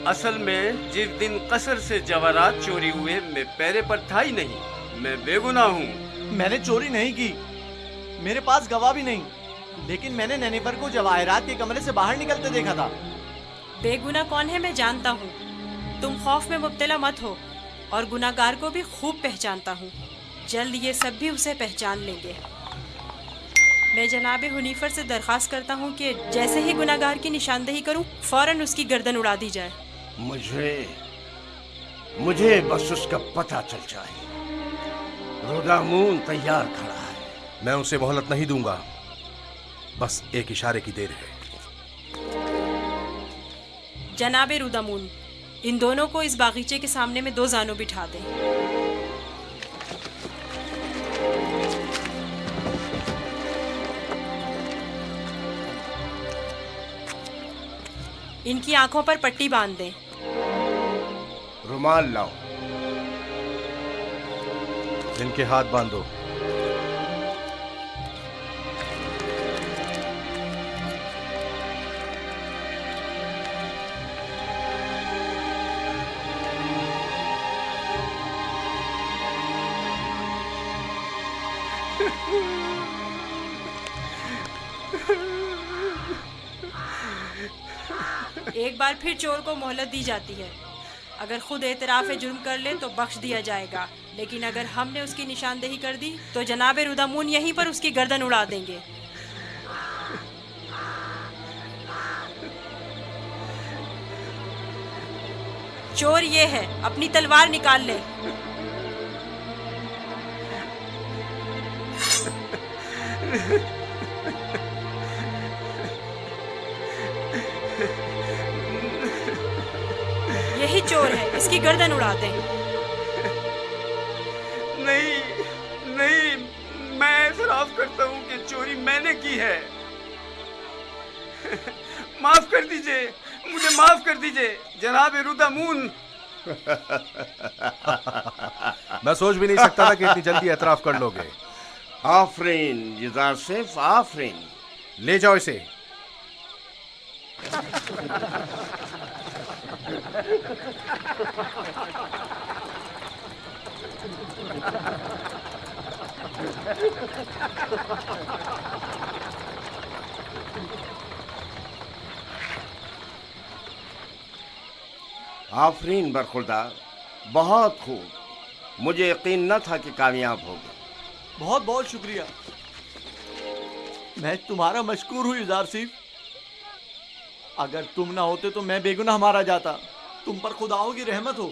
असल में जिस दिन कसर से जवाहरात चोरी हुए मैं पैरे पर था ही नहीं। मैं बेगुनाह हूँ। मैंने चोरी नहीं की, मेरे पास गवाह भी नहीं, लेकिन मैंने नैनीफर को जवाहरात के कमरे से बाहर निकलते देखा था। बेगुनाह कौन है मैं जानता हूँ। तुम खौफ में मुब्तला मत हो, और गुनाहगार को भी खूब पहचानता हूँ। जल्द ये सब भी उसे पहचान लेंगे। मैं जनाब हुनीफर से दरख्वास्त करता हूँ कि जैसे ही गुनाहगार की निशानदेही करूँ फौरन उसकी गर्दन उड़ा दी जाए। मुझे बस उसका पता चल जाए। रुदामून तैयार खड़ा है। मैं उसे मोहलत नहीं दूंगा, बस एक इशारे की देर है। जनाब रुदामून, इन दोनों को इस बागीचे के सामने में 2 जानों बिठा दें। इनकी आंखों पर पट्टी बांध दें। रुमाल लाओ। इनके हाथ बांधो। एक बार फिर चोर को मोहलत दी जाती है। अगर खुद एतराफ़ जुर्म कर ले तो बख्श दिया जाएगा, लेकिन अगर हमने उसकी निशानदेही कर दी तो जनाब रुदामून यहीं पर उसकी गर्दन उड़ा देंगे। चोर ये है, अपनी तलवार निकाल ले। यही चोर है, इसकी गर्दन उड़ाते हैं। नहीं, मैं एतराफ़ करता हूँ कि चोरी मैंने की है। माफ कर दीजिए, मुझे माफ कर दीजिए जनाब रुदामून। मैं सोच भी नहीं सकता था कि इतनी जल्दी एतराफ कर लोगे। आफरीन युज़ारसिफ, आफरीन। ले जाओ इसे। आफरीन बरखुरदार, बहुत खूब। मुझे यकीन न था कि कामयाब होगे। बहुत बहुत शुक्रिया। मैं तुम्हारा मशकूर हूँ युज़ारसिफ। अगर तुम ना होते तो मैं बेगुनाह मारा जाता। तुम पर खुदाओं की रहमत हो।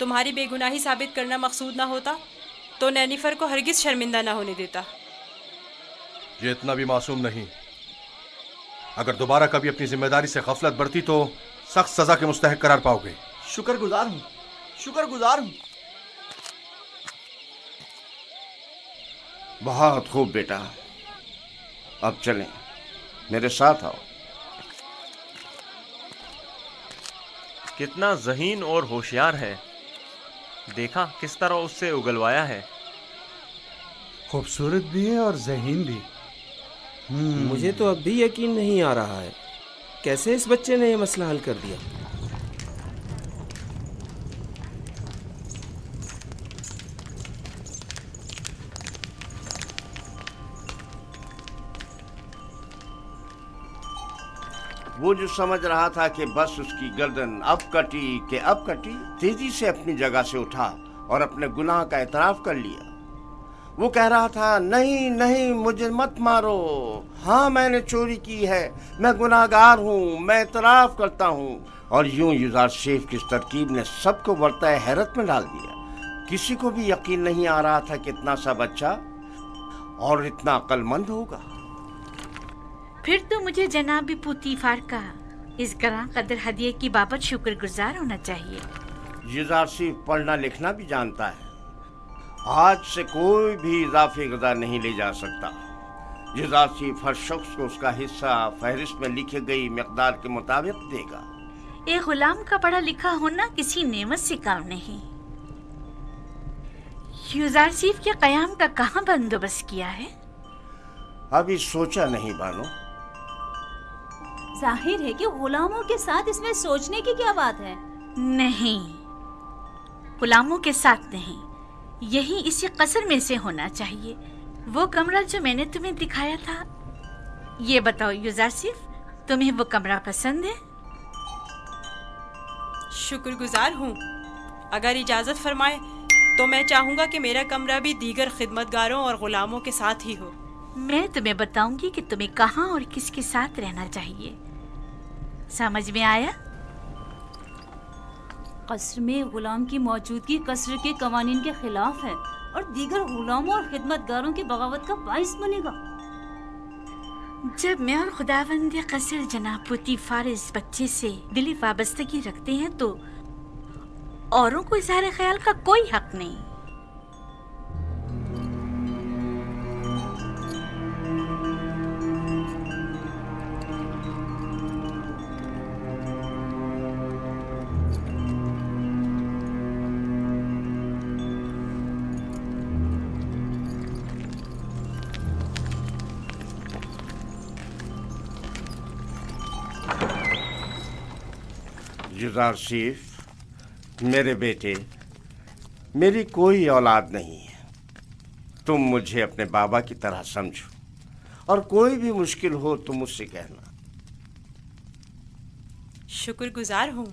तुम्हारी बेगुनाही साबित करना मकसूद ना होता तो नैनीफर को हरगिज शर्मिंदा ना होने देता। ये इतना भी मासूम नहीं। अगर दोबारा कभी अपनी जिम्मेदारी से गफलत बरती तो सख्त सजा के मुस्तहक करार पाओगे। शुक्रगुजार हूँ, शुक्रगुजार हूँ। बहुत खूब बेटा, अब चलें, मेरे साथ आओ। कितना ज़हीन और होशियार है। देखा किस तरह उससे उगलवाया है। खूबसूरत भी है और ज़हीन भी। मुझे तो अब भी यकीन नहीं आ रहा है कैसे इस बच्चे ने यह मसला हल कर दिया। वो जो समझ रहा था कि बस उसकी गर्दन अब कटी, तेजी से अपनी जगह से उठा और अपने गुनाह का एतराफ कर लिया। वो कह रहा था, नहीं नहीं, मुझे मत मारो। हाँ, मैंने चोरी की है, मैं गुनाहगार हूँ, मैं एतराफ करता हूँ। और यूं युज़ारसिफ की इस तरकीब ने सबको बरताए हैरत में डाल दिया। किसी को भी यकीन नहीं आ रहा था कि इतना सा बच्चा और इतना अक्लमंद होगा। फिर तो मुझे जनाब पुतीफार का इस गरां कदर हदिये की बाबत शुक्रगुजार होना चाहिए। युज़ारसिफ पढ़ना लिखना भी जानता है। आज से कोई भी इजाफी गज़ा नहीं ले जा सकता। युज़ारसिफ हर शख्स को उसका हिस्सा फहरिस्त में लिखी गई मिक़दार के मुताबिक देगा। एक गुलाम का पढ़ा लिखा होना किसी नेमत से काम नहीं। युज़ारसिफ के क़याम का कहाँ बंदोबस्त किया है? अभी सोचा नहीं बानो। जाहिर है कि गुलामों के साथ इसमें सोचने की क्या बात है? नहीं, गुलामों के साथ नहीं, यही इसी कसर में से होना चाहिए। वो कमरा जो मैंने तुम्हें दिखाया था। ये बताओ युजारसिफ, तुम्हें वो कमरा पसंद है? शुक्रगुजार हूँ। अगर इजाज़त फरमाए तो मैं चाहूँगा कि मेरा कमरा भी दीगर खिदमतगारों और गुलामों के साथ ही हो। मैं तुम्हें बताऊंगी कि तुम्हें कहाँ और किसके साथ रहना चाहिए। समझ में आया? कसर में गुलाम की मौजूदगी कसर के कवानीन के खिलाफ है और दीगर गुलामों और खिदमतगारों की बगावत का बाइस बनेगा। जब मैं और खुदावंद कसर जनाब पुतीफार इस बच्चे से दिली वाबस्तगी रखते हैं तो औरों को इज़हार ख्याल का कोई हक नहीं। युजारसिफ, मेरे बेटे, मेरी कोई औलाद नहीं है। तुम मुझे अपने बाबा की तरह समझो और कोई भी मुश्किल हो तो मुझसे कहना। शुक्रगुजार हूँ।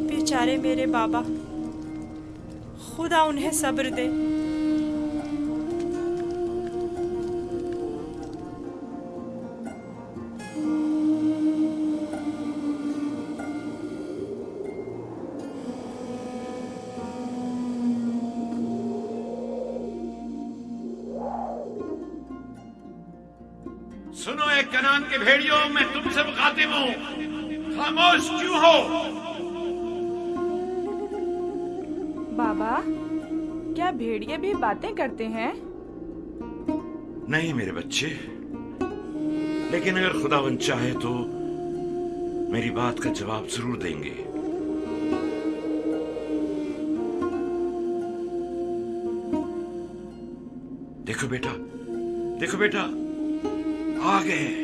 बेचारे मेरे बाबा, खुदा उन्हें सब्र दे। सुनो एक कनान के भेड़ियों, मैं तुमसे मुखातिब हूँ, खामोश क्यों हो? बाबा, क्या भेड़िए भी बातें करते हैं? नहीं मेरे बच्चे, लेकिन अगर खुदावंद चाहे तो मेरी बात का जवाब जरूर देंगे। देखो बेटा, देखो बेटा, आ गए।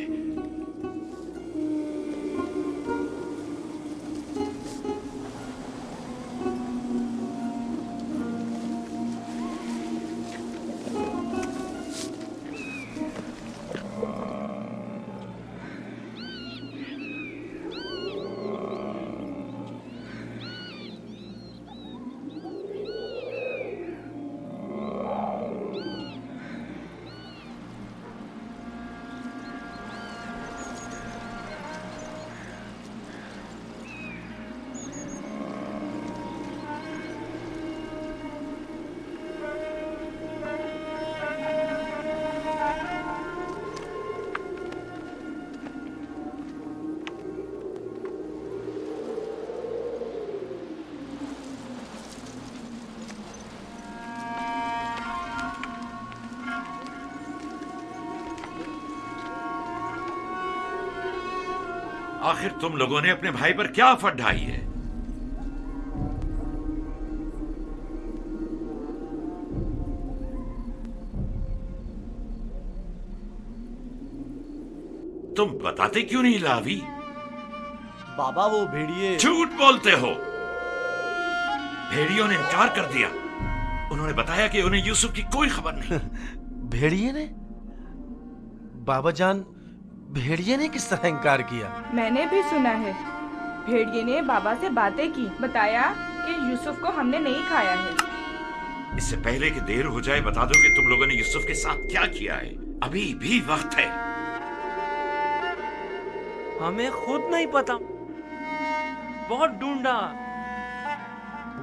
आखिर तुम लोगों ने अपने भाई पर क्या आफत ढाई है? तुम बताते क्यों नहीं लावी? बाबा वो भेड़िए। झूठ बोलते हो। भेड़ियों ने इनकार कर दिया। उन्होंने बताया कि उन्हें यूसुफ की कोई खबर नहीं। भेड़िए ने? बाबा जान, भेड़िए ने किस तरह इनकार किया? मैंने भी सुना है। भेड़िए ने बाबा से बातें की, बताया कि यूसुफ को हमने नहीं खाया है। इससे पहले कि देर हो जाए बता दो कि तुम लोगों ने यूसुफ के साथ क्या किया है। अभी भी वक्त है। हमें खुद नहीं पता, बहुत ढूंढा।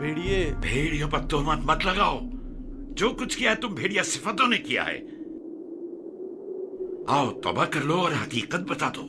भेड़िए। भेड़ियों पर तोहमत मत लगाओ। जो कुछ किया है तुम भेड़िया सिफतों ने किया है। आओ तौबा कर लो और हकीकत बता दो।